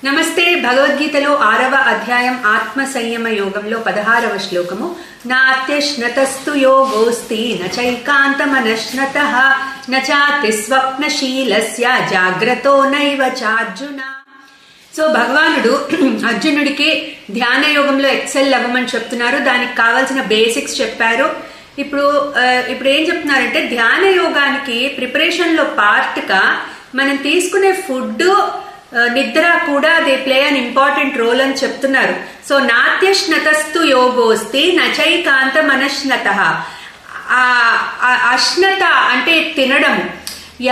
నమస్తే. భగవద్గీతలో 6వ అధ్యాయం ఆత్మ సంయమ యోగంలో 16వ శ్లోకము. నాత్యశ్నతస్తు యోగోస్తి నచైకాంతమనశ్నతః నచాతి స్వప్నశీలస్య జాగ్రతో నైవ చార్జున. సో భగవానుడు అర్జునుడికి ధ్యాన యోగంలో ఎక్సెల్ అవ్వమని చెప్తున్నారు. దానికి కావాల్సిన బేసిక్స్ చెప్పారు. ఇప్పుడు ఏం చెప్తున్నారంటే ధ్యాన యోగానికి ప్రిపరేషన్ లో పార్ట్ గా మనం తీసుకునే ఫుడ్, నిద్ర కూడా they play an important role అని చెప్తున్నారు. సో నాత్యశ్నతస్తు యోగోస్తి నచైకాంత మనశ్నత. అశ్నత అంటే తినడము.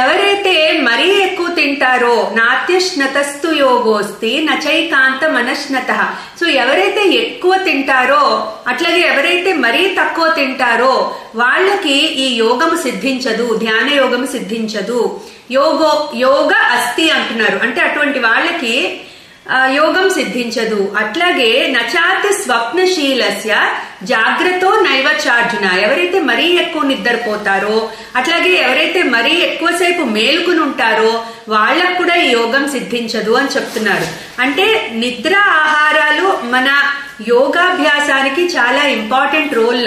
ఎవరైతే మరీ ఎక్కువ తింటారో నాత్యశ్నతస్తు యోగోస్తి నచైకాంత మనశ్నత. సో ఎవరైతే ఎక్కువ తింటారో అట్లాగే ఎవరైతే మరీ తక్కువ తింటారో వాళ్ళకి ఈ యోగము సిద్ధించదు, ధ్యాన యోగము సిద్ధించదు. యోగ అస్తి అంటున్నారు, అంటే అటువంటి వాళ్ళకి యోగం సిద్ధించదు. అట్లాగే నచాతి స్వప్నశీలస్య జాగ్రత్తో నైవ చార్జున. ఎవరైతే మరీ ఎక్కువ నిద్రపోతారో అట్లాగే ఎవరైతే మరీ ఎక్కువసేపు మేలుకుని ఉంటారో వాళ్ళకు కూడా ఈ యోగం సిద్ధించదు అని చెప్తున్నారు. అంటే నిద్ర, ఆహారాలు మన యోగాభ్యాసానికి చాలా ఇంపార్టెంట్ రోల్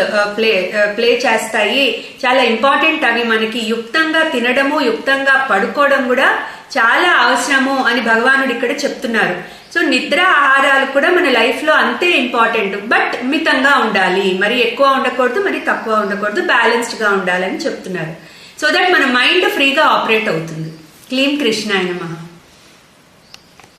ప్లే చేస్తాయి. చాలా ఇంపార్టెంట్. అవి మనకి యుక్తంగా తినడము, యుక్తంగా పడుకోవడం కూడా చాలా అవసరము అని భగవానుడు ఇక్కడ చెప్తున్నారు. సో నిద్ర, ఆహారాలు కూడా మన లైఫ్ లో అంతే ఇంపార్టెంట్. బట్ మితంగా ఉండాలి. మరి ఎక్కువ ఉండకూడదు, మరి తక్కువ ఉండకూడదు, బ్యాలెన్స్డ్ గా ఉండాలని చెప్తున్నారు. సో దట్ మన మైండ్ ఫ్రీగా ఆపరేట్ అవుతుంది. క్లీం కృష్ణాయ నమః.